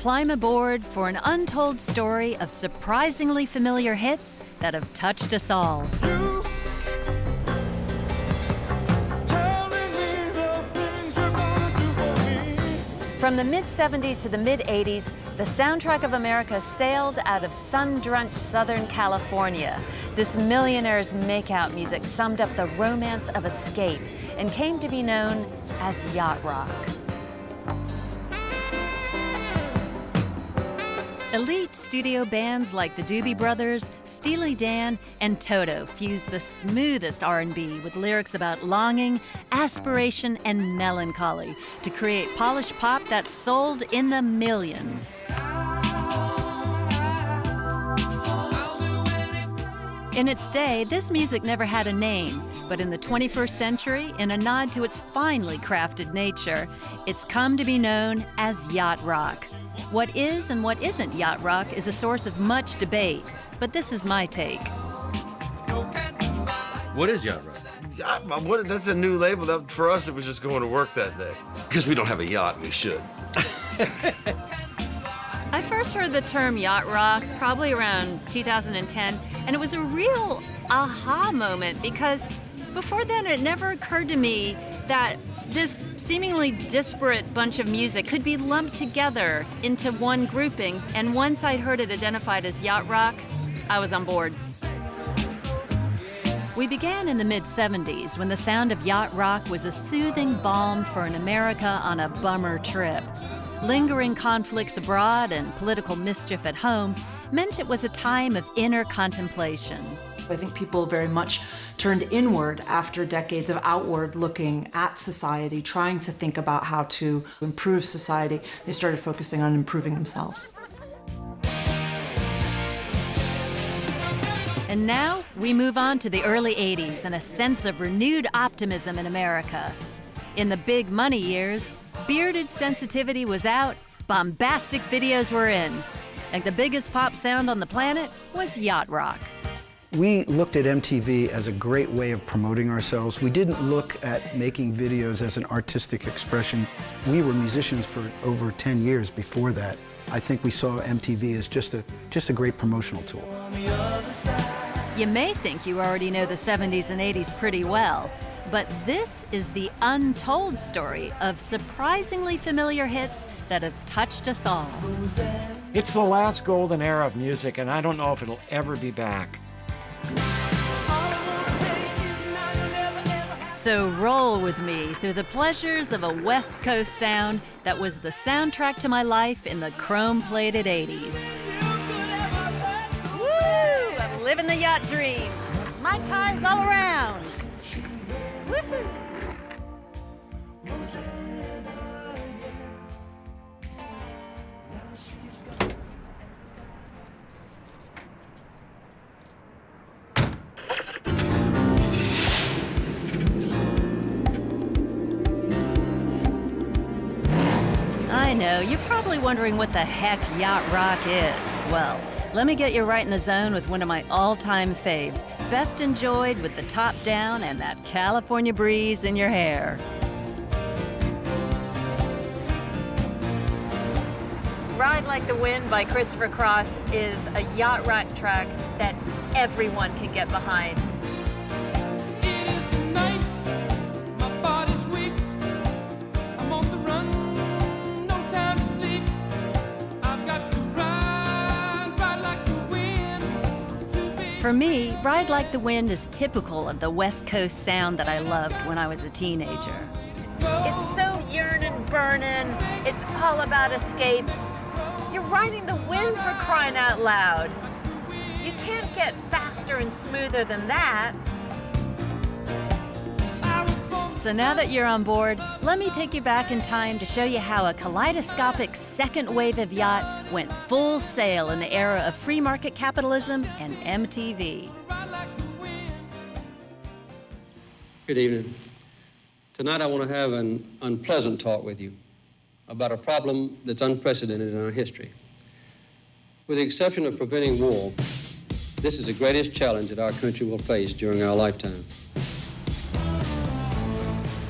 Climb aboard for an untold story of surprisingly familiar hits that have touched us all. From the mid-70s to the mid-80s, the soundtrack of America sailed out of sun-drenched Southern California. This millionaire's make-out music summed up the romance of escape and came to be known as yacht rock. Elite studio bands like the Doobie Brothers, Steely Dan, and Toto fused the smoothest R&B with lyrics about longing, aspiration, and melancholy to create polished pop that sold in the millions. In its day, this music never had a name, but in the 21st century, in a nod to its finely crafted nature, it's come to be known as yacht rock. What is and what isn't yacht rock is a source of much debate, but this is my take. What is yacht rock? That's a new label. For us, it was just going to work that day. Because we don't have a yacht, we should. I first heard the term yacht rock probably around 2010, and it was a real aha moment because before then it never occurred to me that this seemingly disparate bunch of music could be lumped together into one grouping, and once I'd heard it identified as yacht rock, I was on board. We began in the mid-70s when the sound of yacht rock was a soothing balm for an America on a bummer trip. Lingering conflicts abroad and political mischief at home meant it was a time of inner contemplation. I think people very much turned inward after decades of outward looking at society, trying to think about how to improve society. They started focusing on improving themselves. And now we move on to the early 80s and a sense of renewed optimism in America. In the big money years, bearded sensitivity was out, bombastic videos were in, and the biggest pop sound on the planet was yacht rock. We looked at MTV as a great way of promoting ourselves. We didn't look at making videos as an artistic expression. We were musicians for over 10 years before that. I think we saw MTV as just a great promotional tool. You may think you already know the 70s and 80s pretty well, but this is the untold story of surprisingly familiar hits that have touched us all. It's the last golden era of music, and I don't know if it'll ever be back. So roll with me through the pleasures of a West Coast sound that was the soundtrack to my life in the chrome-plated 80s. Woo! I'm living the yacht dream. My time's all around. Woohoo! I know, you're probably wondering what the heck yacht rock is. Well, let me get you right in the zone with one of my all-time faves, best enjoyed with the top down and that California breeze in your hair. Ride Like the Wind by Christopher Cross is a yacht rock track that everyone can get behind. For me, Ride Like the Wind is typical of the West Coast sound that I loved when I was a teenager. It's so yearning, burning, it's all about escape. You're riding the wind for crying out loud. You can't get faster and smoother than that. So now that you're on board, let me take you back in time to show you how a kaleidoscopic second wave of yacht went full sail in the era of free market capitalism and MTV. Good evening. Tonight I want to have an unpleasant talk with you about a problem that's unprecedented in our history. With the exception of preventing war, this is the greatest challenge that our country will face during our lifetime.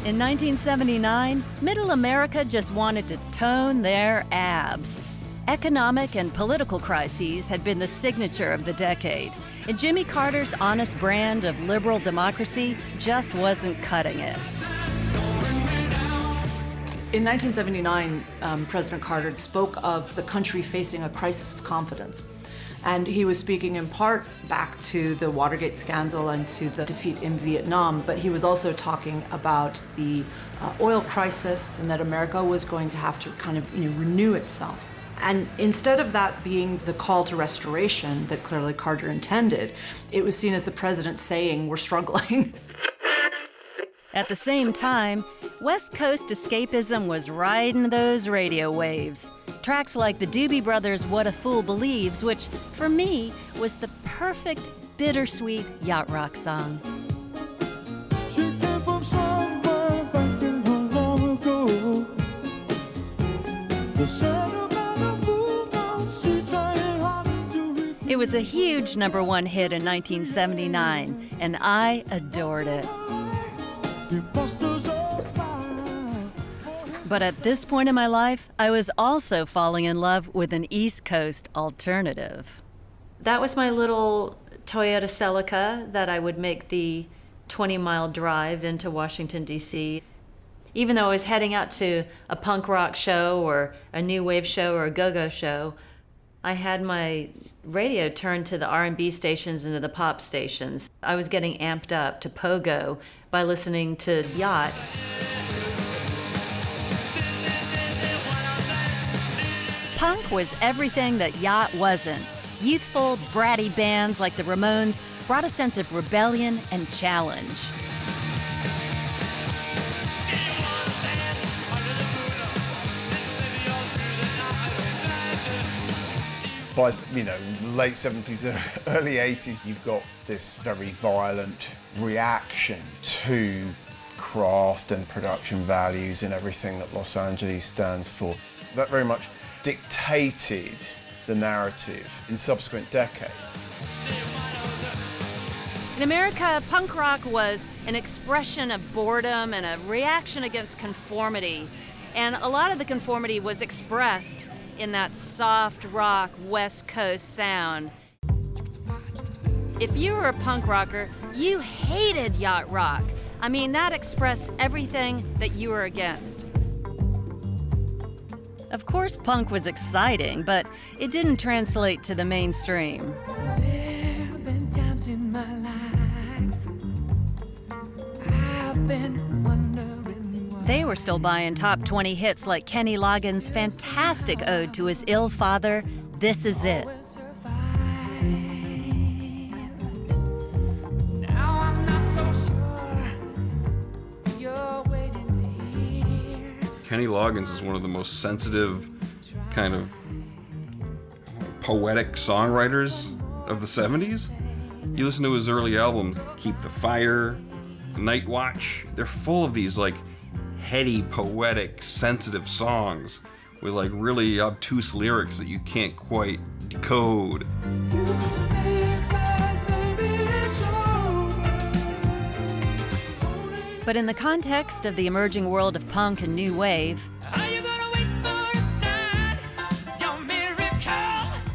In 1979, Middle America just wanted to tone their abs. Economic and political crises had been the signature of the decade, and Jimmy Carter's honest brand of liberal democracy just wasn't cutting it. In 1979, President Carter spoke of the country facing a crisis of confidence. And he was speaking in part back to the Watergate scandal and to the defeat in Vietnam, but he was also talking about the oil crisis and that America was going to have to kind of renew itself. And instead of that being the call to restoration that clearly Carter intended, it was seen as the president saying, we're struggling. At the same time, West Coast escapism was riding those radio waves. Tracks like the Doobie Brothers' What a Fool Believes, which, for me, was the perfect bittersweet yacht rock song. It was a huge #1 hit in 1979, and I adored it. But at this point in my life, I was also falling in love with an East Coast alternative. That was my little Toyota Celica that I would make the 20-mile drive into Washington, D.C. Even though I was heading out to a punk rock show or a new wave show or a go-go show, I had my radio turned to the R&B stations and to the pop stations. I was getting amped up to pogo by listening to Yacht. Punk was everything that Yacht wasn't. Youthful, bratty bands like the Ramones brought a sense of rebellion and challenge. By late 70s, early 80s, you've got this very violent reaction to craft and production values and everything that Los Angeles stands for. That very much dictated the narrative in subsequent decades. In America, punk rock was an expression of boredom and a reaction against conformity. And a lot of the conformity was expressed in that soft rock West Coast sound. If you were a punk rocker, you hated yacht rock. I mean, that expressed everything that you were against. Of course, punk was exciting, but it didn't translate to the mainstream. There have been times in my life I've been wondering why. They were still buying top 20 hits like Kenny Loggins' fantastic ode to his ill father, This Is It. Now I'm not so sure you're waiting here. Kenny Loggins is one of the most sensitive, kind of poetic songwriters of the 70s. You listen to his early albums, Keep the Fire, Night Watch. They're full of these like heady, poetic, sensitive songs with like really obtuse lyrics that you can't quite decode. But in the context of the emerging world of punk and new wave,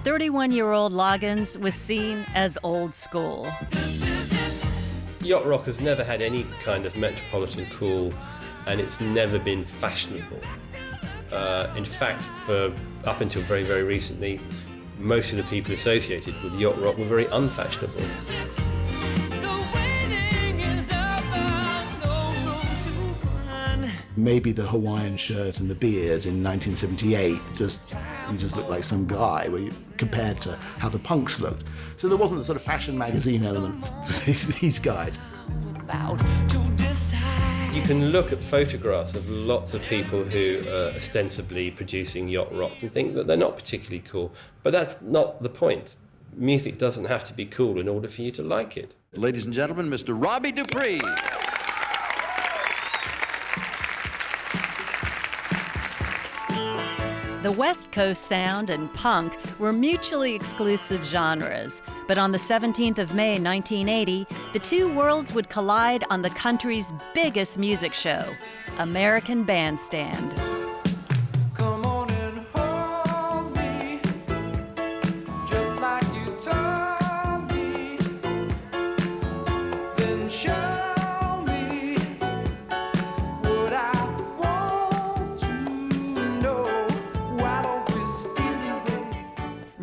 31-year-old Loggins was seen as old school. Yacht rock has never had any kind of metropolitan cool, and it's never been fashionable. In fact, for up until very, very recently, most of the people associated with yacht rock were very unfashionable. Maybe the Hawaiian shirt and the beard in 1978, you just looked like some guy compared to how the punks looked. So there wasn't the sort of fashion magazine element for these guys. You can look at photographs of lots of people who are ostensibly producing yacht rock and think that they're not particularly cool, but that's not the point. Music doesn't have to be cool in order for you to like it. Ladies and gentlemen, Mr. Robbie Dupree. The West Coast sound and punk were mutually exclusive genres, but on the 17th of May, 1980, the two worlds would collide on the country's biggest music show, American Bandstand. Come on and hold me.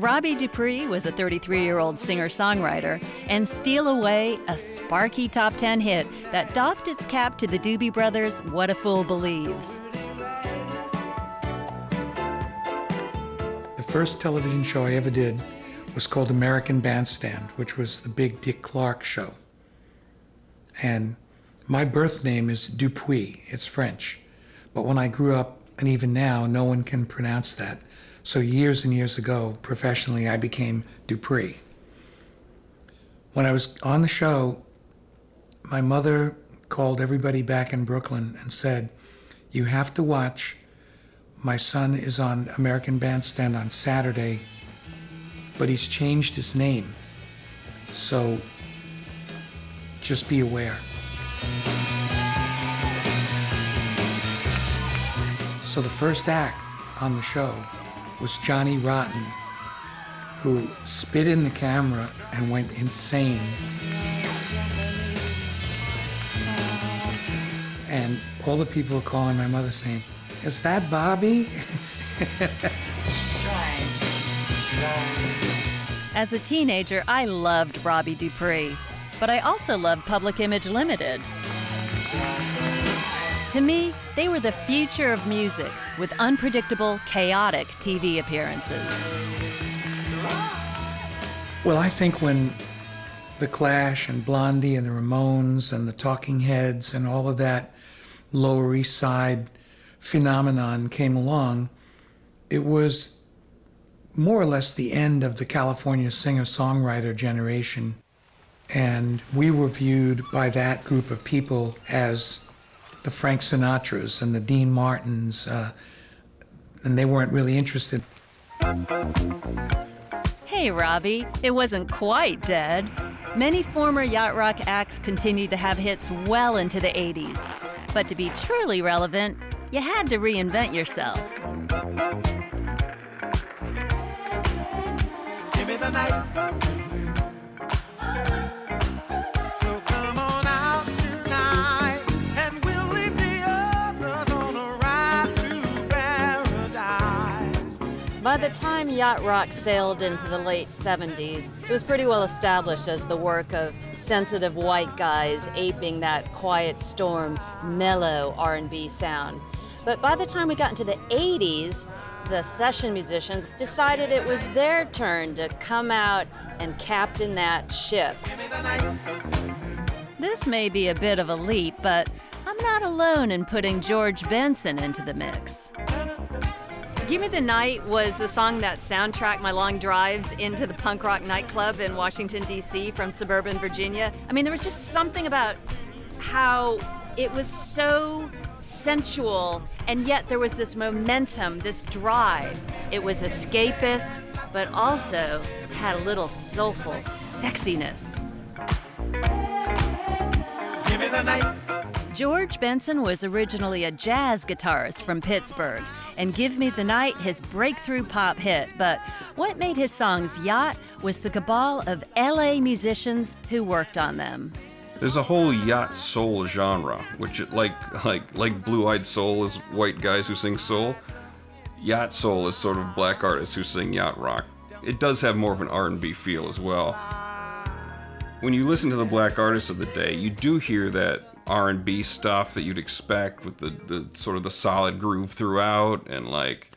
Robbie Dupree was a 33-year-old singer-songwriter and steal away a sparky top 10 hit that doffed its cap to the Doobie Brothers' What a Fool Believes. The first television show I ever did was called American Bandstand, which was the big Dick Clark show. And my birth name is Dupuis, it's French. But when I grew up, and even now, no one can pronounce that. So years and years ago, professionally, I became Dupree. When I was on the show, my mother called everybody back in Brooklyn and said, "You have to watch. My son is on American Bandstand on Saturday, but he's changed his name. So just be aware." So the first act on the show was Johnny Rotten, who spit in the camera and went insane. And all the people were calling my mother saying, "Is that Bobby?" As a teenager, I loved Robbie Dupree, but I also loved Public Image Limited. To me, they were the future of music with unpredictable, chaotic TV appearances. Well, I think when The Clash and Blondie and the Ramones and the Talking Heads and all of that Lower East Side phenomenon came along, it was more or less the end of the California singer-songwriter generation. And we were viewed by that group of people as the Frank Sinatras and the Dean Martins, and they weren't really interested. Hey, Robbie, it wasn't quite dead. Many former yacht rock acts continued to have hits well into the 80s. But to be truly relevant, you had to reinvent yourself. Give me the night. So come on out tonight, and we'll leave the others on a ride to paradise. By the time yacht rock sailed into the late 70s, it was pretty well established as the work of sensitive white guys aping that quiet storm, mellow R&B sound. But by the time we got into the 80s, the session musicians decided it was their turn to come out and captain that ship. This may be a bit of a leap, but I'm not alone in putting George Benson into the mix. Give Me the Night was the song that soundtracked my long drives into the punk rock nightclub in Washington, D.C. from suburban Virginia. I mean, there was just something about how it was so sensual, and yet there was this momentum, this drive. It was escapist, but also had a little soulful sexiness. Give me the night. George Benson was originally a jazz guitarist from Pittsburgh, and Give Me the Night his breakthrough pop hit. But what made his songs yacht was the cabal of LA musicians who worked on them. There's a whole yacht soul genre, which like Blue-Eyed Soul is white guys who sing soul. Yacht soul is sort of black artists who sing yacht rock. It does have more of an R&B feel as well. When you listen to the black artists of the day, you do hear that R&B stuff that you'd expect with the sort of the solid groove throughout and like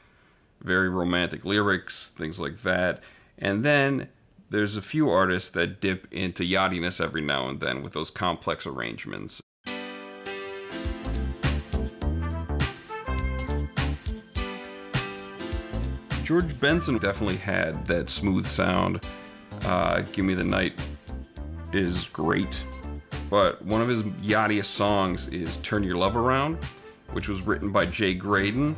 very romantic lyrics, things like that. And then there's a few artists that dip into yachtiness every now and then with those complex arrangements. George Benson definitely had that smooth sound. Give Me the Night is great. But one of his yachtiest songs is Turn Your Love Around, which was written by Jay Graydon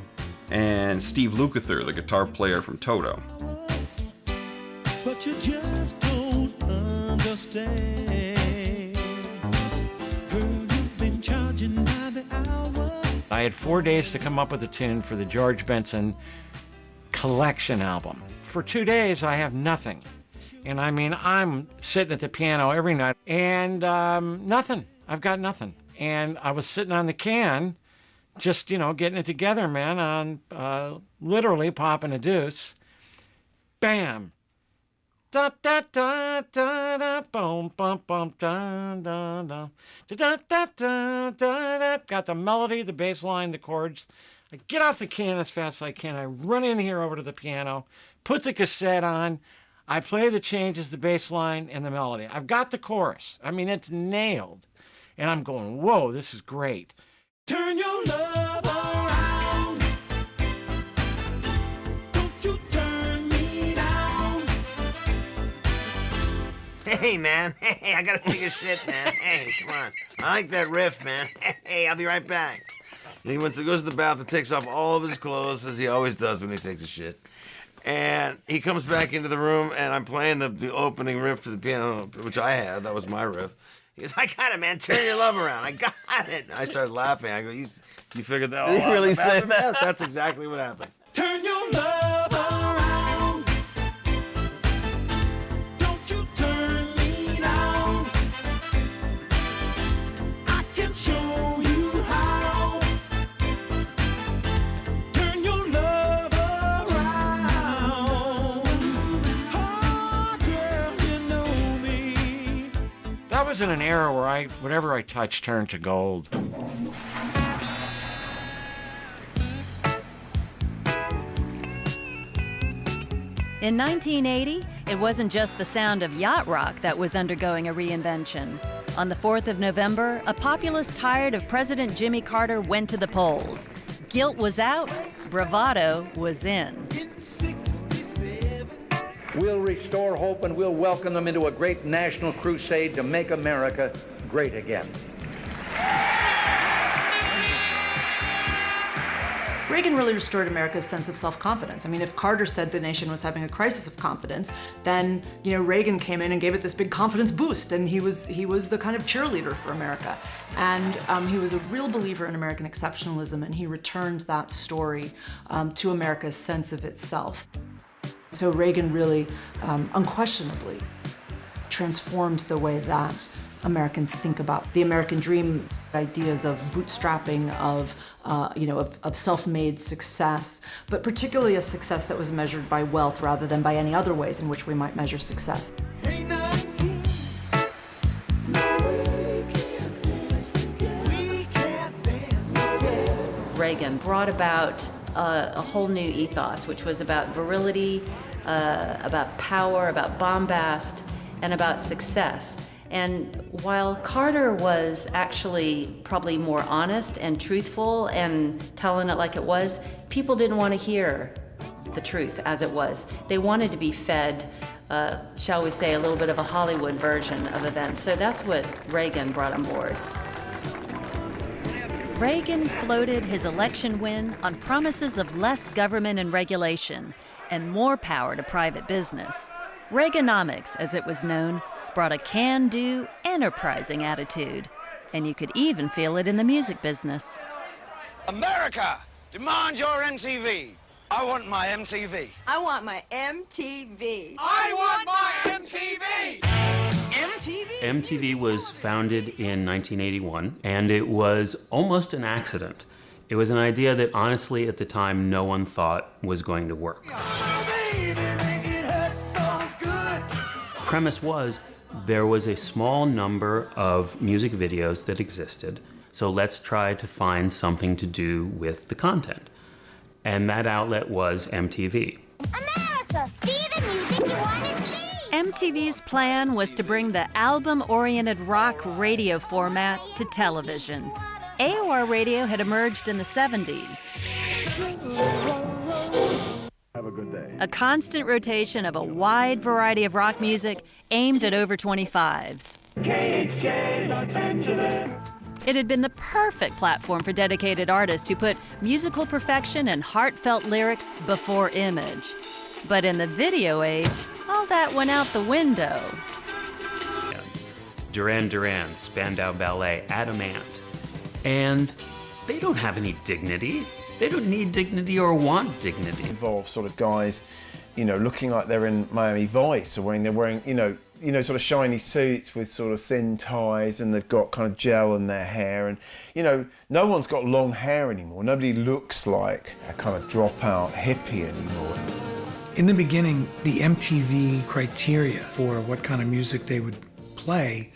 and Steve Lukather, the guitar player from Toto. But you just don't understand. Girl, you've been charging by the hour. I had 4 days to come up with a tune for the George Benson collection album. For 2 days, I have nothing. And I mean, I'm sitting at the piano every night and nothing. I've got nothing. And I was sitting on the can, just, getting it together, man, on literally popping a deuce. Bam! Da da da da da boom bum bum da da da da da da da. Got the melody, the bass line, the chords. I get off the can as fast as I can. I run in here over to the piano, put the cassette on. I play the changes, the bass line, and the melody. I've got the chorus. I mean, it's nailed. And I'm going, whoa, this is great. Turn your love around. Don't you turn me down. Hey, man. Hey, I gotta take a shit, man. Hey, come on. I like that riff, man. Hey, I'll be right back. He goes to the bathroom, takes off all of his clothes, as he always does when he takes a shit. And he comes back into the room, and I'm playing the opening riff to the piano, which I had. That was my riff. He goes, I got it, man. Turn your love around. I got it. I started laughing. I go, you figured that all out? Did you really say that? Yes, that's exactly what happened. Turn your love around. Don't you turn me down. I can show you how. Turn your love around. Oh, girl, you know me. That was in an era where whatever I touched turned to gold. In 1980, it wasn't just the sound of yacht rock that was undergoing a reinvention. On the 4th of November, a populace tired of President Jimmy Carter went to the polls. Guilt was out, bravado was in. We'll restore hope and we'll welcome them into a great national crusade to make America great again. Reagan really restored America's sense of self-confidence. I mean, if Carter said the nation was having a crisis of confidence, then, Reagan came in and gave it this big confidence boost, and he was the kind of cheerleader for America. And he was a real believer in American exceptionalism, and he returned that story to America's sense of itself. So Reagan really, unquestionably, transformed the way that Americans think about the American dream, ideas of bootstrapping, of self-made success, but particularly a success that was measured by wealth rather than by any other ways in which we might measure success. Reagan brought about a whole new ethos, which was about virility, about power, about bombast, and about success. And while Carter was actually probably more honest and truthful and telling it like it was, people didn't want to hear the truth as it was. They wanted to be fed, shall we say, a little bit of a Hollywood version of events. So that's what Reagan brought on board. Reagan floated his election win on promises of less government and regulation and more power to private business. Reaganomics, as it was known, brought a can-do, enterprising attitude. And you could even feel it in the music business. America, demand your MTV. I want my MTV. I want my MTV. I want my MTV. MTV was founded in 1981, and it was almost an accident. It was an idea that honestly at the time no one thought was going to work. Premise was there was a small number of music videos that existed, so let's try to find something to do with the content. And that outlet was MTV. America, see the music you want to see! MTV's plan was to bring the album-oriented rock radio format to television. AOR radio had emerged in the 70s. Have a good day. A constant rotation of a wide variety of rock music aimed at over 25s. It had been the perfect platform for dedicated artists who put musical perfection and heartfelt lyrics before image. But in the video age, all that went out the window. Duran Duran, Spandau Ballet, Adamant. And they don't have any dignity. They don't need dignity or want dignity. Involve sort of guys, looking like they're in Miami Vice, or they're wearing, sort of shiny suits with sort of thin ties, and they've got kind of gel in their hair, and no one's got long hair anymore. Nobody looks like a kind of dropout hippie anymore. In the beginning, the MTV criteria for what kind of music they would play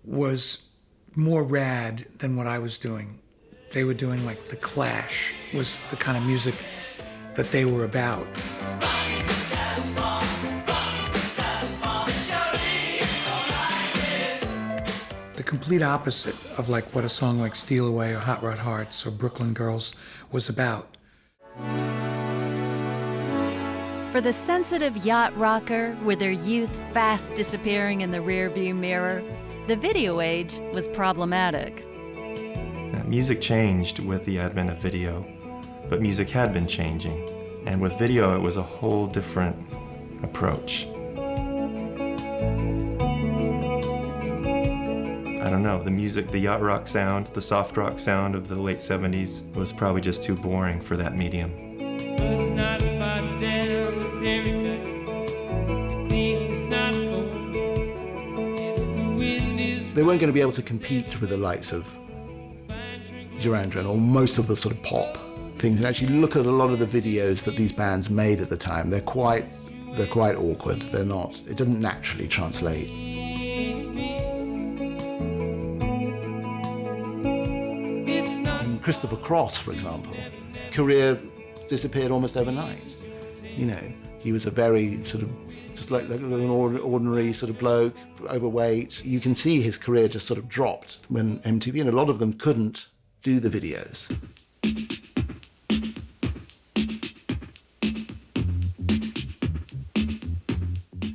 was more rad than what I was doing. They were doing like The Clash was the kind of music that they were about. The complete opposite of like what a song like Steal Away or Hot Rod Hearts or Brooklyn Girls was about. For the sensitive yacht rocker, with their youth fast disappearing in the rearview mirror, the video age was problematic. Music changed with the advent of video, but music had been changing. And with video, it was a whole different approach. I don't know, the music, the yacht rock sound, the soft rock sound of the late 70s was probably just too boring for that medium. They weren't going to be able to compete with the likes of Duran Duran or most of the sort of pop things. And actually look at a lot of the videos that these bands made at the time. They're quite awkward. They're not, it doesn't naturally translate. And Christopher Cross, for example, career disappeared almost overnight. You know, he was a very sort of, just like an ordinary sort of bloke, overweight. You can see his career just sort of dropped when MTV, and a lot of them couldn't do the videos.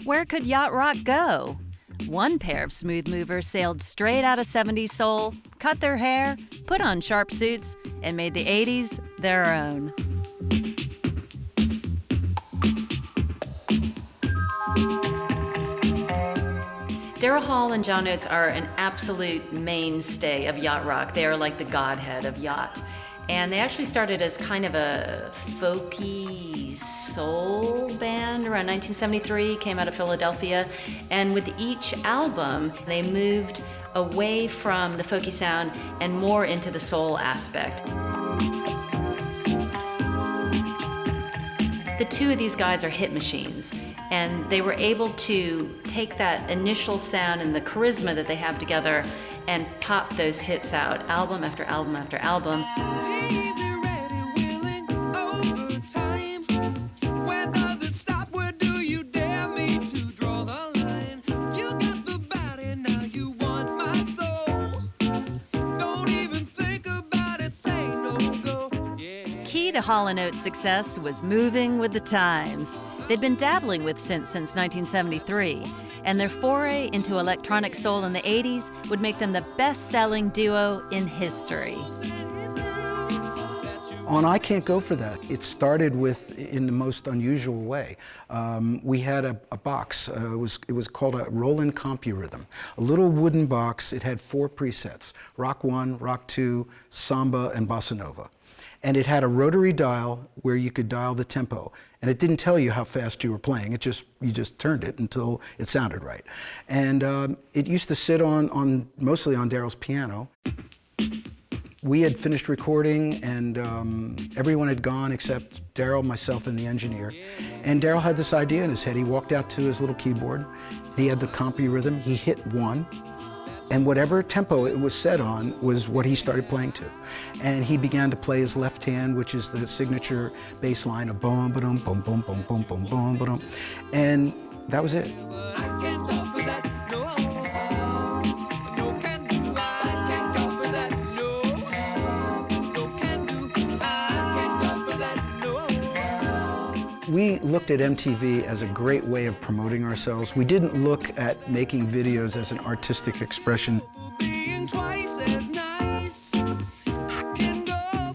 Where could yacht rock go? One pair of smooth movers sailed straight out of 70s soul, cut their hair, put on sharp suits, and made the 80s their own. Daryl Hall and John Oates are an absolute mainstay of yacht rock. They are like the godhead of yacht. And they actually started as kind of a folky soul band around 1973, came out of Philadelphia. And with each album, they moved away from the folky sound and more into the soul aspect. The two of these guys are hit machines, and they were able to take that initial sound and the charisma that they have together and pop those hits out, album after album after album. Hall & Oates' success was moving with the times. They'd been dabbling with synth since 1973, and their foray into electronic soul in the 80s would make them the best-selling duo in history. On I Can't Go For That, it started with, in the most unusual way. We had a box, it was called a Roland CompuRhythm, a little wooden box. It had 4 presets, Rock 1, Rock 2, Samba, and Bossa Nova. And it had a rotary dial where you could dial the tempo. And it didn't tell you how fast you were playing. You just turned it until it sounded right. And it used to sit mostly on Daryl's piano. We had finished recording, and everyone had gone except Daryl, myself, and the engineer. And Daryl had this idea in his head. He walked out to his little keyboard. He had the CompuRhythm. He hit 1. And whatever tempo it was set on was what he started playing to. And he began to play his left hand, which is the signature bass line of boom, ba-dum, boom, boom, boom, boom, boom, boom, ba-dum. And that was it. We looked at MTV as a great way of promoting ourselves. We didn't look at making videos as an artistic expression.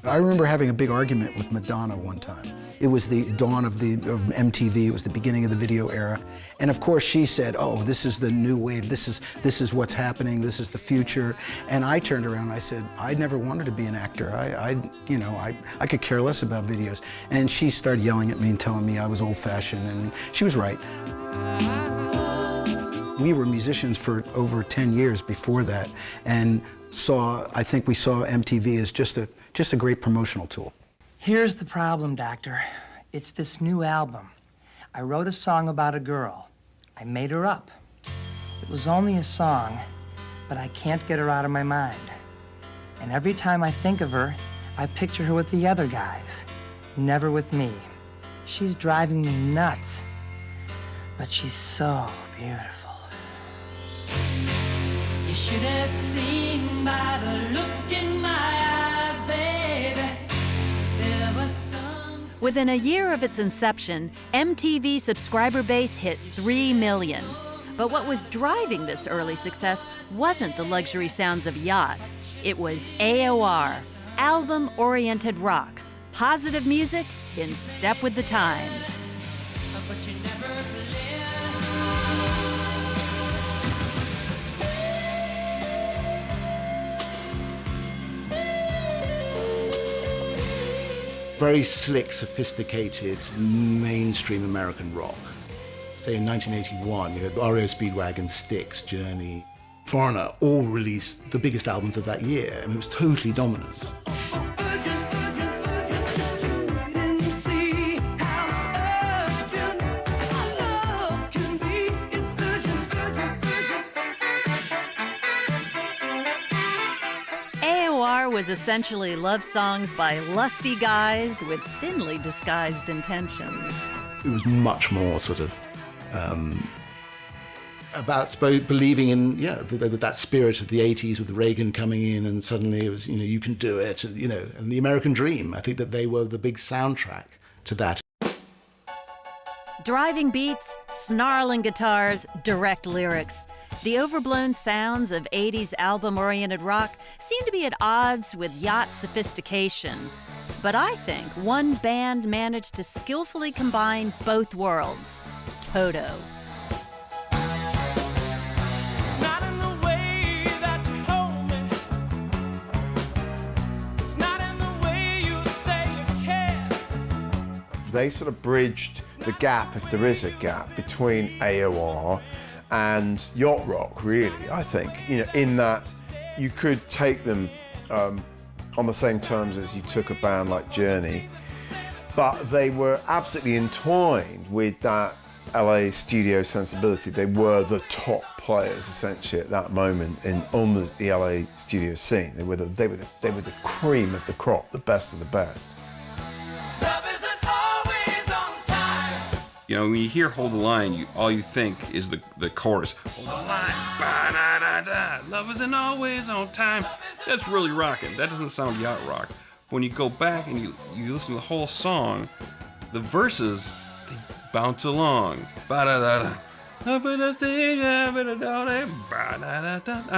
I remember having a big argument with Madonna one time. It was the dawn of MTV. It was the beginning of the video era. And of course she said, oh, this is the new wave. This is what's happening. This is the future. And I turned around and I said, I never wanted to be an actor. I could care less about videos. And she started yelling at me and telling me I was old-fashioned, and she was right. We were musicians for over 10 years before that, and I think we saw MTV as just a great promotional tool. Here's the problem, Doctor. It's this new album. I wrote a song about a girl. I made her up. It was only a song, but I can't get her out of my mind. And every time I think of her, I picture her with the other guys, never with me. She's driving me nuts, but she's so beautiful. You should have seen by the look in my eyes, baby. There was some. Within a year of its inception, MTV subscriber base hit 3 million. But what was driving this early success wasn't the luxury sounds of Yacht. It was AOR, album-oriented rock, positive music in step with the times. But you never Very slick, sophisticated, mainstream American rock. Say in 1981, you had REO Speedwagon, Styx, Journey, Foreigner, all released the biggest albums of that year. I mean, it was totally dominant. AOR was essentially love songs by lusty guys with thinly disguised intentions. It was much more sort of about believing in, that spirit of the 80s with Reagan coming in, and suddenly it was, you can do it, and, and the American dream. I think that they were the big soundtrack to that. Driving beats, snarling guitars, direct lyrics. The overblown sounds of 80s album-oriented rock seem to be at odds with Yacht sophistication. But I think one band managed to skillfully combine both worlds. Toto. They sort of bridged the gap, if there is a gap, between AOR and yacht rock, really, I think. In that you could take them on the same terms as you took a band like Journey, but they were absolutely entwined with that LA studio sensibility. They were the top players, essentially, at that moment on the LA studio scene. They were the cream of the crop, the best of the best. When you hear Hold the Line, all you think is the chorus. Hold the line, ba-da-da-da, love isn't always on time. That's really rocking. That doesn't sound yacht rock. When you go back and you listen to the whole song, the verses, they bounce along. Ba-da-da-da. I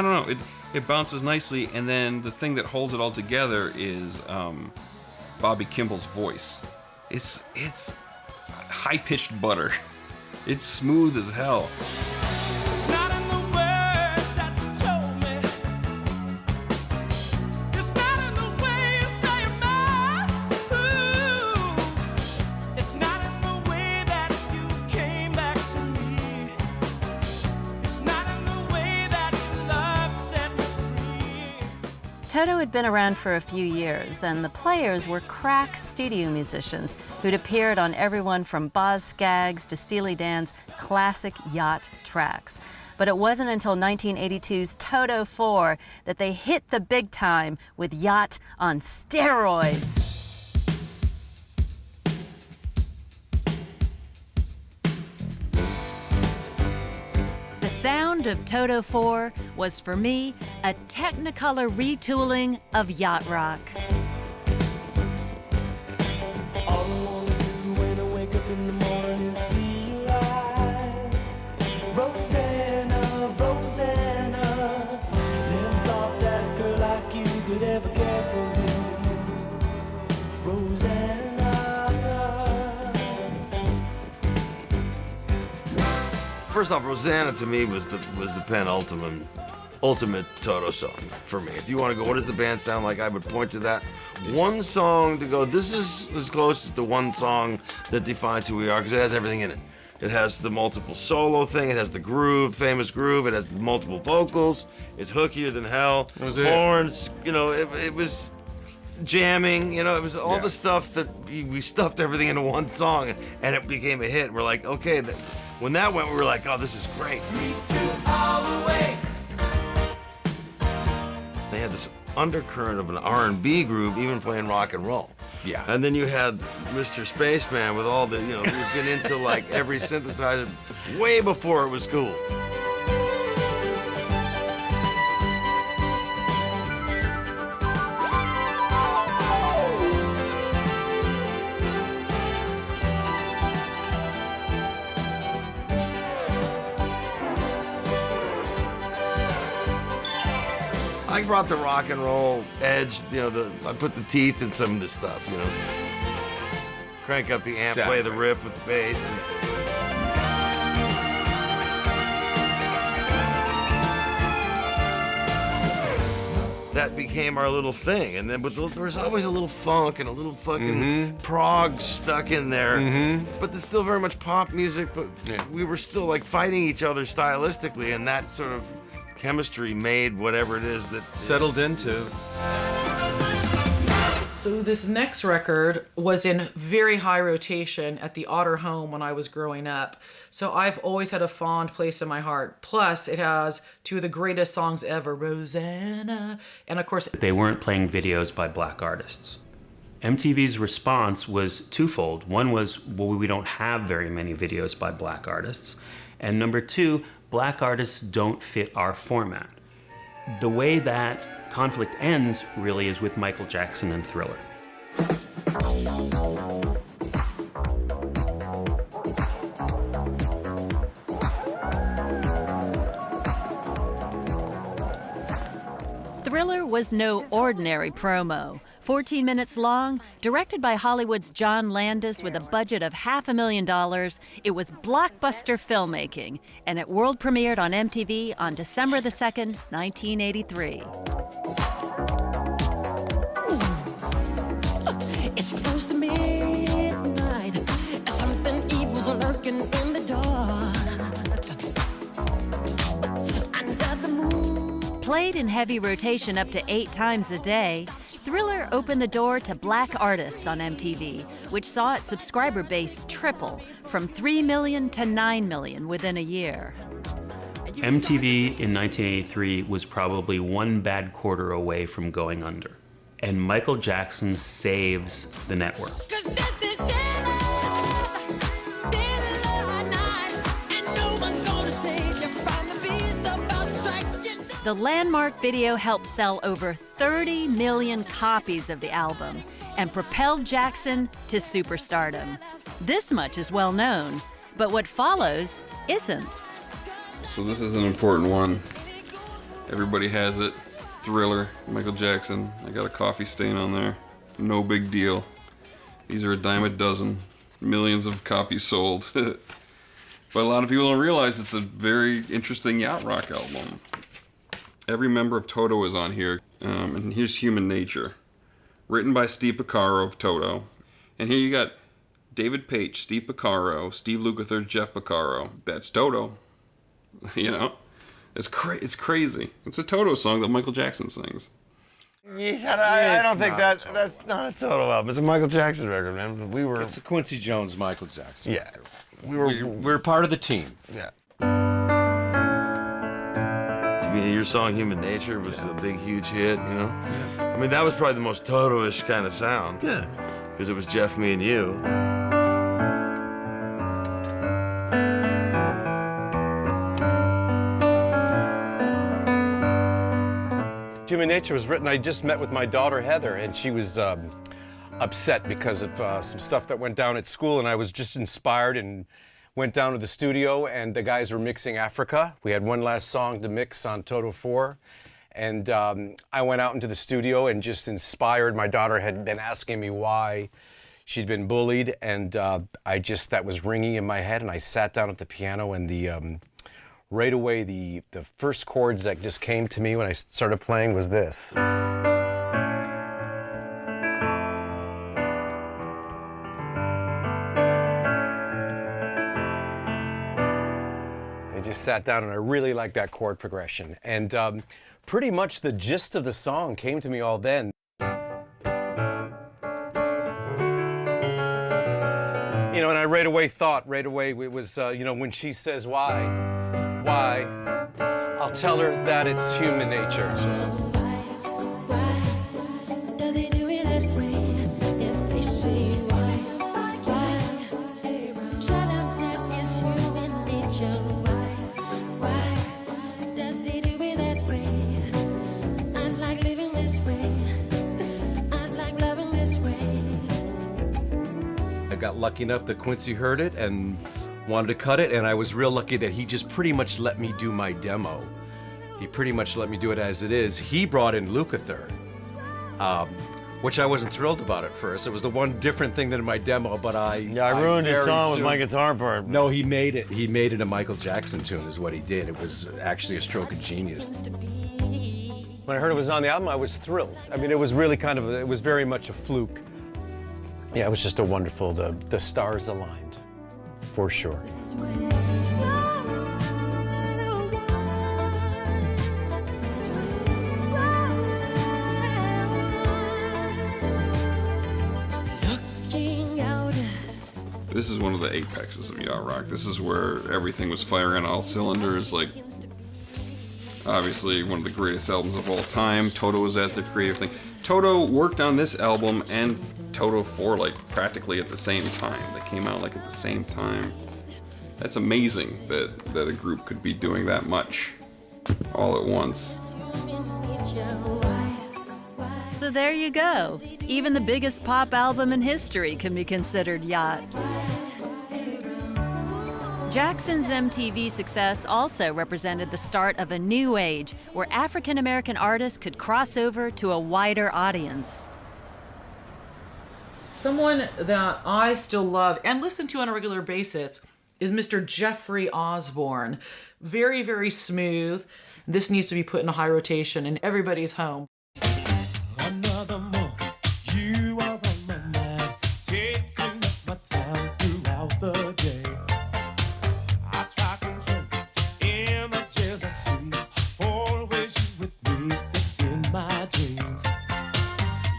don't know, it bounces nicely, and then the thing that holds it all together is Bobby Kimball's voice. It's high-pitched butter. It's smooth as hell. It's not in the words that you told me. It's not in the way you say your mind. Ooh. It's not in the way that you came back to me. It's not in the way that your love set me free. Toto had been around for a few years, and the players were crack studio musicians who'd appeared on everyone from Boz Scaggs to Steely Dan's classic Yacht tracks. But it wasn't until 1982's Toto 4 that they hit the big time with Yacht on steroids. The sound of Toto 4 was, for me, a Technicolor retooling of yacht rock. All I wanna do when I wake up in the morning is see you light. Rosanna, Rosanna, never thought that a girl like you could ever care for me. Rosanna. First off, Rosanna to me was the ultimate Toto song for me. If you want to go, what does the band sound like? I would point to that one song to go, this is as close to one song that defines who we are, because it has everything in it. It has the multiple solo thing, it has the groove, famous groove, it has the multiple vocals, it's hookier than hell, That was it. horns, it was jamming, you know, it was all the stuff that we stuffed everything into one song, and it became a hit. We're like, okay, when that went, we were like, oh, this is great. They had this undercurrent of an R&B group, even playing rock and roll. Yeah. And then you had Mr. Spaceman with all the, you know, who's been into like every synthesizer way before it was cool. I brought the rock and roll edge, you know, I put the teeth in some of this stuff, you know. Crank up the amp, play the riff with the bass. That became our little thing. And then there was always a little funk and a little fucking prog stuck in there. But there's still very much pop music, but we were still like fighting each other stylistically, and that sort of chemistry made whatever it is that settled into. So this next record was in very high rotation at the Otter home when I was growing up. So I've always had a fond place in my heart. Plus, it has two of the greatest songs ever, Rosanna, and of course... They weren't playing videos by black artists. MTV's response was twofold. One was, well, we don't have very many videos by black artists. And number two, black artists don't fit our format. The way that conflict ends really is with Michael Jackson and Thriller. Thriller was no ordinary promo. 14 minutes long, directed by Hollywood's John Landis with a budget of $500,000, it was blockbuster filmmaking, and it world premiered on MTV on December the 2nd, 1983. It's close to midnight, something evil's lurking in the dark. Under the moon. Played in heavy rotation up to 8 times a day, Thriller opened the door to black artists on MTV, which saw its subscriber base triple from 3 million to 9 million within a year. MTV in 1983 was probably one bad quarter away from going under. And Michael Jackson saves the network. The landmark video helped sell over 30 million copies of the album and propelled Jackson to superstardom. This much is well known, but what follows isn't. So this is an important one. Everybody has it. Thriller, Michael Jackson. I got a coffee stain on there. No big deal. These are a dime a dozen. Millions of copies sold. But a lot of people don't realize it's a very interesting yacht rock album. Every member of Toto is on here, and here's Human Nature, written by Steve Porcaro of Toto. And here you got David Paich, Steve Porcaro, Steve Lukather, Jeff Porcaro. That's Toto, you know? It's crazy. It's a Toto song that Michael Jackson sings. I don't think that's not a Toto album. It's a Michael Jackson record, man. It's a Quincy Jones, Michael Jackson. Yeah. record. We're part of the team. Yeah. Your song "Human Nature" was a big, huge hit. You know, I mean, that was probably the most Toto-ish kind of sound. Yeah, because it was Jeff, me, and you. Human Nature was written. I just met with my daughter Heather, and she was upset because of some stuff that went down at school, and I was just inspired and went down to the studio, and the guys were mixing Africa. We had one last song to mix on Toto 4, and I went out into the studio and just inspired. My daughter had been asking me why she'd been bullied, and that was ringing in my head, and I sat down at the piano, and right away the first chords that just came to me when I started playing was this. Sat down and I really liked that chord progression, and pretty much the gist of the song came to me all then. You know, and I right away it was, you know, when she says why, I'll tell her that it's human nature. I got lucky enough that Quincy heard it and wanted to cut it, and I was real lucky that he just pretty much let me do my demo. He pretty much let me do it as it is. He brought in Lukather, which I wasn't thrilled about at first. It was the one different thing than in my demo, but I ruined his song with my guitar part. No, he made it. He made it a Michael Jackson tune is what he did. It was actually a stroke of genius. When I heard it was on the album, I was thrilled. I mean, it was really kind of, it was very much a fluke. Yeah, it was just a wonderful, the stars aligned, for sure. This is one of the apexes of yacht rock. This is where everything was firing on all cylinders. Like, obviously one of the greatest albums of all time. Toto was at the creative thing. Toto worked on this album and Toto 4 like practically at the same time. They came out like at the same time. That's amazing that a group could be doing that much all at once. So there you go. Even the biggest pop album in history can be considered yacht. Jackson's MTV success also represented the start of a new age where African American artists could cross over to a wider audience. Someone that I still love and listen to on a regular basis is Mr. Jeffrey Osborne. Very, very smooth. This needs to be put in a high rotation in everybody's home. Another month, you are on my mind, taking up my time throughout the day. I try control images I see, always you with me, it's in my dreams.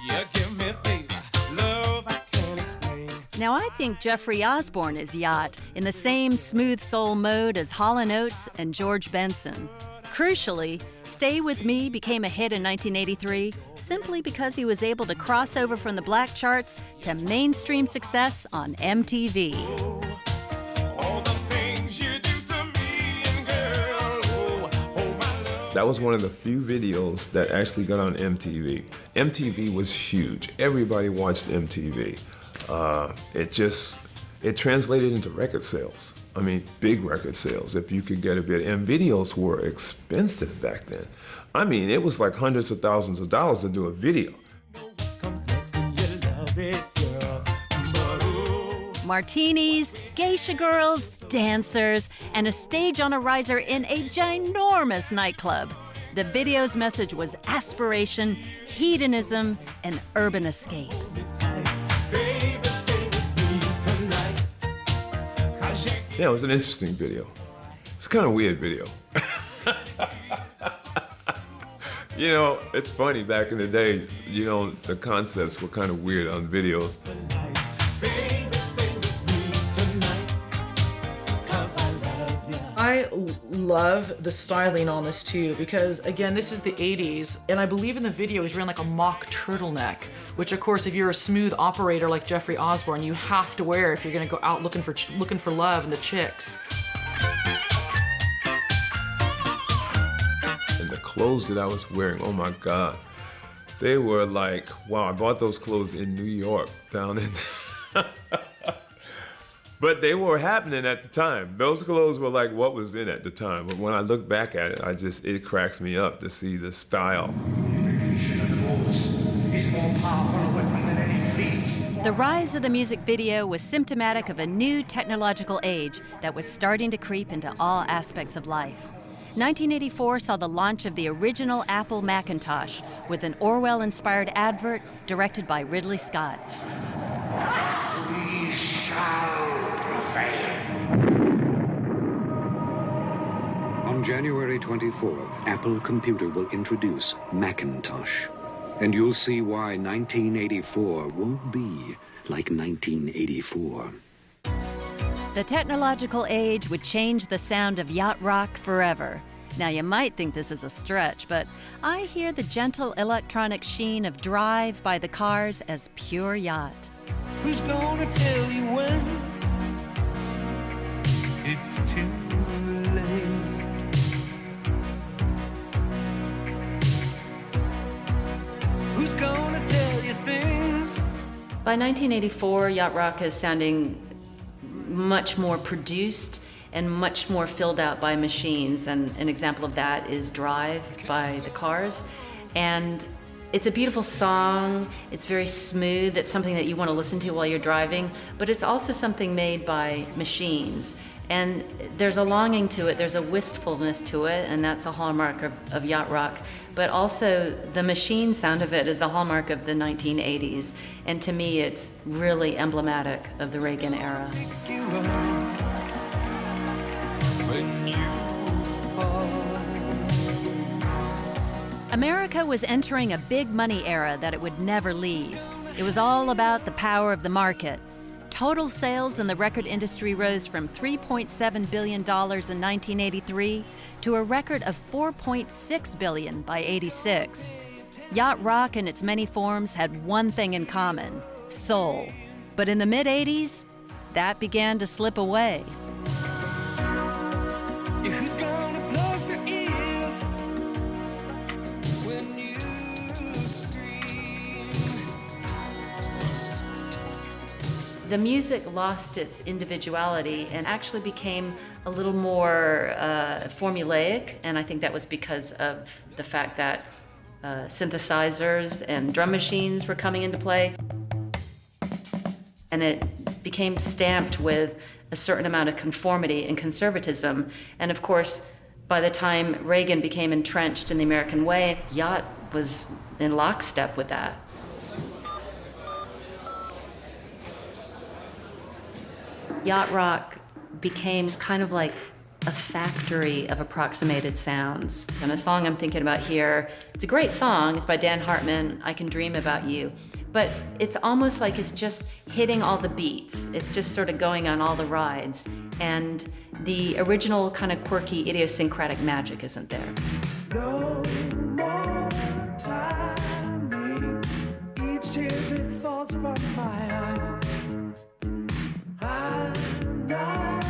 You give me faith, love I can't explain. Now I think Jeffrey Osborne is yacht in the same smooth soul mode as Hall & Oates and George Benson. Crucially, Stay With Me became a hit in 1983 simply because he was able to cross over from the black charts to mainstream success on MTV. That was one of the few videos that actually got on MTV. MTV was huge. Everybody watched MTV. It translated into record sales. I mean, big record sales, if you could get a bit. And videos were expensive back then. I mean, it was like hundreds of thousands of dollars to do a video. Martinis, geisha girls, dancers, and a stage on a riser in a ginormous nightclub. The video's message was aspiration, hedonism, and urban escape. Yeah, it was an interesting video. It's kind of weird video. You know, it's funny, back in the day, you know, the concepts were kind of weird on videos. I love the styling on this too because, again, this is the 80s, and I believe in the video he's wearing like a mock turtleneck, which of course if you're a smooth operator like Jeffrey Osborne, you have to wear if you're gonna go out looking for love and the chicks. And the clothes that I was wearing, oh my God, they were like, wow, I bought those clothes in New York, down in But they were happening at the time. Those clothes were like what was in at the time. But when I look back at it, it cracks me up to see the style. The rise of the music video was symptomatic of a new technological age that was starting to creep into all aspects of life. 1984 saw the launch of the original Apple Macintosh with an Orwell-inspired advert directed by Ridley Scott. We shall prevail. On January 24th, Apple Computer will introduce Macintosh. And you'll see why 1984 won't be like 1984. The technological age would change the sound of yacht rock forever. Now, you might think this is a stretch, but I hear the gentle electronic sheen of Drive by the Cars as pure yacht. Who's gonna tell you when it's too late? Who's gonna tell you things? By 1984, yacht rock is sounding much more produced and much more filled out by machines, and an example of that is Drive by the Cars. And it's a beautiful song, it's very smooth, it's something that you want to listen to while you're driving, but it's also something made by machines. And there's a longing to it, there's a wistfulness to it, and that's a hallmark of yacht rock. But also the machine sound of it is a hallmark of the 1980s. And to me, it's really emblematic of the Reagan era. America was entering a big money era that it would never leave. It was all about the power of the market. Total sales in the record industry rose from $3.7 billion in 1983 to a record of $4.6 billion by '86. Yacht rock in its many forms had one thing in common: soul. But in the mid-'80s, that began to slip away. Who's gonna plug their ears when you scream? The music lost its individuality and actually became a little more formulaic, and I think that was because of the fact that synthesizers and drum machines were coming into play. And it became stamped with a certain amount of conformity and conservatism. And of course, by the time Reagan became entrenched in the American way, yacht was in lockstep with that. Yacht rock became kind of like a factory of approximated sounds. And a song I'm thinking about here, it's a great song, it's by Dan Hartman, I Can Dream About You. But it's almost like it's just hitting all the beats. It's just sort of going on all the rides. And the original kind of quirky, idiosyncratic magic isn't there. No more timing. Each tear that falls from my eyes. I'm not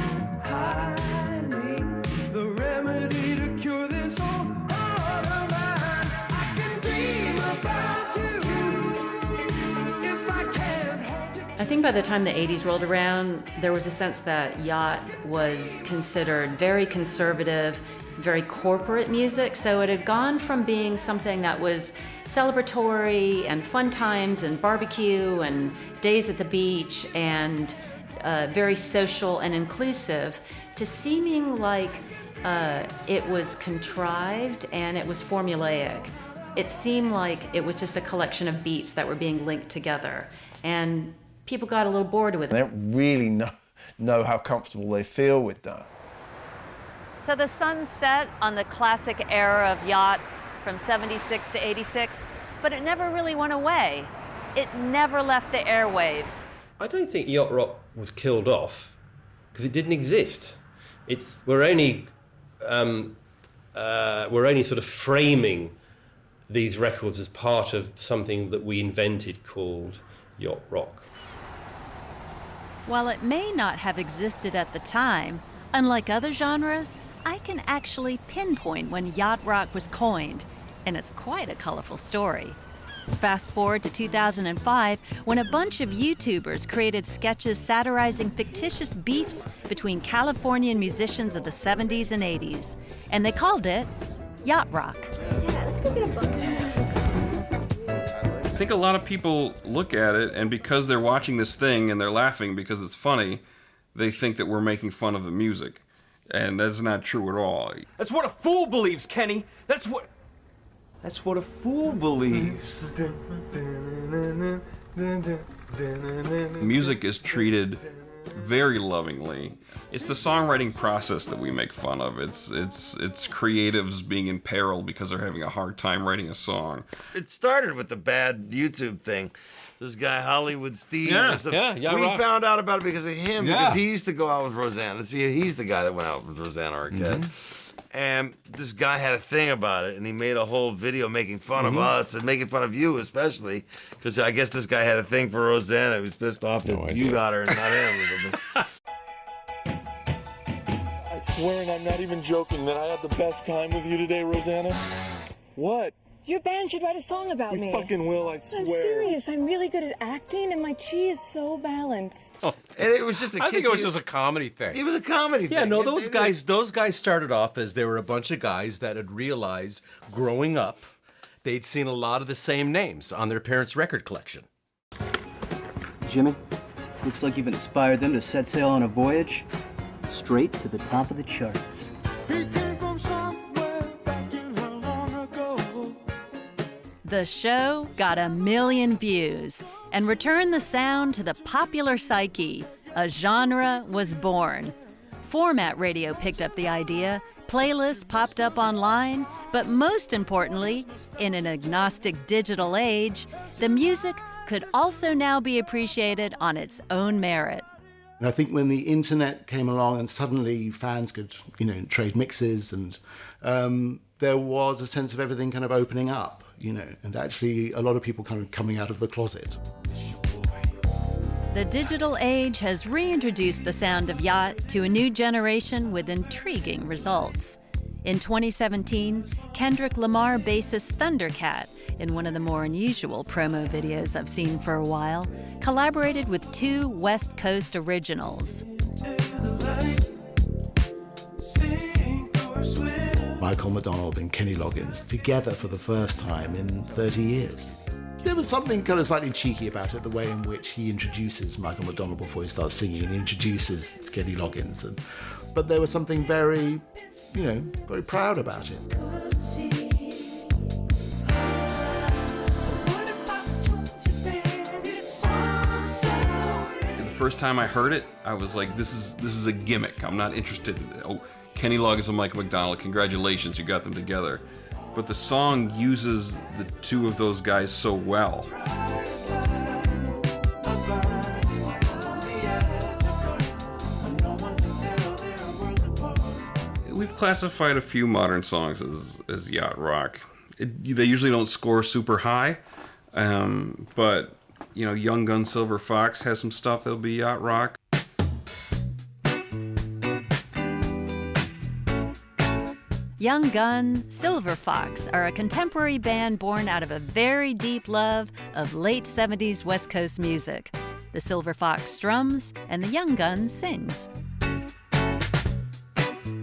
hiding the remedy to cure this old heart of mine. I can dream about you if I can't hold it. I think by the time the 80s rolled around, there was a sense that yacht was considered very conservative, very corporate music. So it had gone from being something that was celebratory and fun times and barbecue and days at the beach and very social and inclusive to seeming like it was contrived and it was formulaic. It seemed like it was just a collection of beats that were being linked together. And people got a little bored with it. They don't really know how comfortable they feel with that. So the sun set on the classic era of yacht from 76 to 86, but it never really went away. It never left the airwaves. I don't think yacht rock was killed off because it didn't exist. We're only sort of framing these records as part of something that we invented called yacht rock. While it may not have existed at the time, unlike other genres, I can actually pinpoint when yacht rock was coined, and it's quite a colorful story. Fast forward to 2005, when a bunch of YouTubers created sketches satirizing fictitious beefs between Californian musicians of the 70s and 80s, and they called it yacht rock. Yeah, let's go get a book. I think a lot of people look at it, and because they're watching this thing and they're laughing because it's funny, they think that we're making fun of the music. And that's not true at all. That's what a fool believes, Kenny. That's what a fool believes. Music is treated very lovingly. It's the songwriting process that we make fun of. It's creatives being in peril because they're having a hard time writing a song. It started with the bad YouTube thing. this guy Hollywood Steve. Yeah, or something. yeah, Yacht We Rock. found out about it because of him, Yeah. because he used to go out with Rosanna. See, he's the guy that went out with Rosanna Arquette. Mhm. And this guy had a thing about it, and he made a whole video making fun of us and making fun of you, especially, because I guess this guy had a thing for Rosanna. He was pissed off that you got her and not him or something. I swear, and I'm not even joking, that I had the best time with you today, Rosanna. What? Your band should write a song about You me. fucking will, I swear. I'm serious. I'm really good at acting, and my chi is so balanced. And it was just a I think it was kitschy- just a comedy thing. It was a comedy Yeah, thing. no, It- those it- guys started off as they were a bunch of guys that had realized growing up they'd seen a lot of the same names on their parents' record collection. Jimmy, looks like you've inspired them to set sail on a voyage straight to the top of the charts. The show got 1 million views and returned the sound to the popular psyche. A genre was born. Format radio picked up the idea, playlists popped up online, but most importantly, in an agnostic digital age, the music could also now be appreciated on its own merit. And I think when the internet came along and suddenly fans could, trade mixes, and there was a sense of everything kind of opening up, and actually a lot of people kind of coming out of the closet. The digital age has reintroduced the sound of yacht to a new generation with intriguing results. In 2017, Kendrick Lamar bassist Thundercat, in one of the more unusual promo videos I've seen for a while, collaborated with 2 West Coast originals. Michael McDonald and Kenny Loggins together for the first time in 30 years. There was something kind of slightly cheeky about it, the way in which he introduces Michael McDonald before he starts singing, and he introduces Kenny Loggins. But there was something very, very proud about it. The first time I heard it, I was like, this is a gimmick. I'm not interested in it. Oh, Kenny Loggins and Michael McDonald, congratulations, you got them together. But the song uses the 2 of those guys so well. We've classified a few modern songs as yacht rock. They usually don't score super high, but Young Gun Silver Fox has some stuff that'll be yacht rock. Young Gun, Silver Fox are a contemporary band born out of a very deep love of late 70s West Coast music. The Silver Fox strums and the Young Gun sings.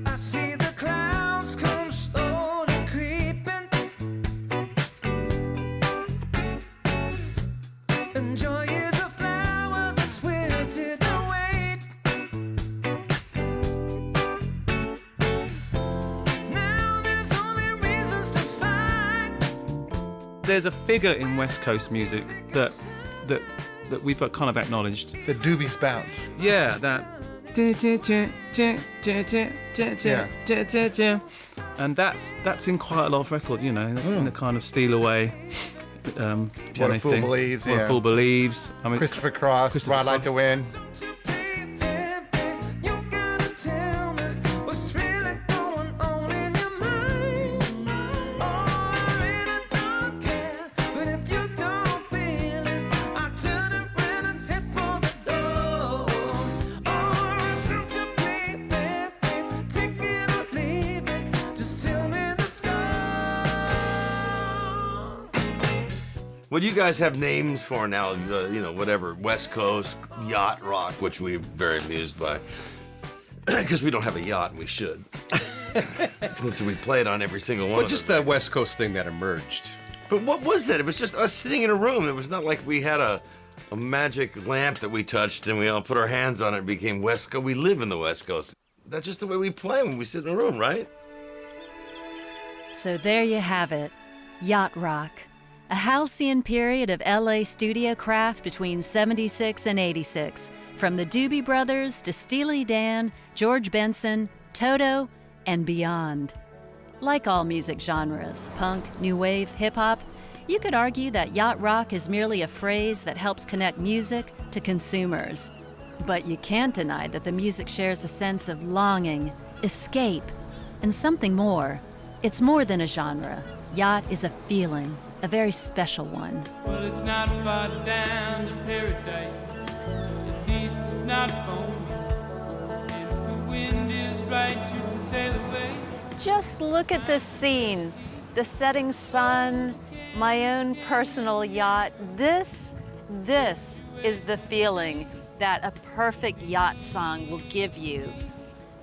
I see the clouds come slowly creeping, and joy is a flower that's wilted away. Now there's only reasons to fight. There's a figure in West Coast music that we've kind of acknowledged. The Doobies bounce. Yeah, that. And that's in quite a lot of records, that's in the kind of Steal Away piano What a Fool thing. Believes, What yeah. a Fool Believes. I mean, Christopher Cross, Ride Like the Wind. Tell me what's really going on in your mind. Oh, I really don't care, but if you don't feel it, I turn around and head for the door. Oh, don't you baby, take it or leave it, just tell me the score. What do you guys have names for now? Whatever, West Coast, yacht rock, which we're very amused by. Because we don't have a yacht, and we should. Since we play it on every single one Well, of just them. that West Coast thing that emerged. But what was that? It was just us sitting in a room. It was not like we had a magic lamp that we touched and we all put our hands on it and became West Coast. We live in the West Coast. That's just the way we play when we sit in a room, right? So there you have it, yacht rock. A halcyon period of LA studio craft between 76 and 86, from the Doobie Brothers to Steely Dan, George Benson, Toto, and beyond. Like all music genres, punk, new wave, hip-hop, You could argue that yacht rock is merely a phrase that helps connect music to consumers. But you can't deny that the music shares a sense of longing, escape, and something more. It's more than a genre. Yacht is a feeling, a very special one. Well, it's not far down to paradise. At least it's not foaming. And if the wind is right, you can sail away. Just look at this scene. The setting sun, my own personal yacht. This is the feeling that a perfect yacht song will give you.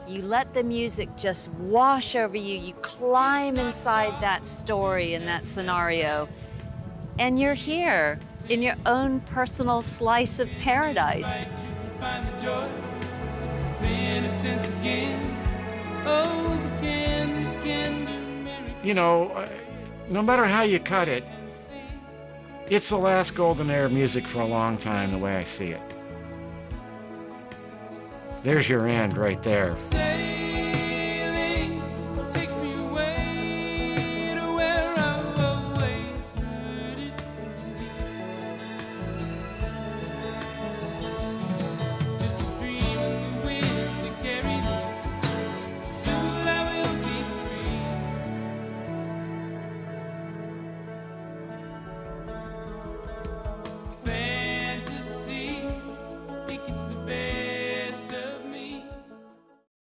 You let the music just wash over you. You climb inside that story and that scenario. And you're here in your own personal slice of paradise. Find the joy of innocence again. Oh, the candles can do miracles. You know, no matter how you cut it, it's the last golden era of music for a long time, the way I see it. There's your end right there. Say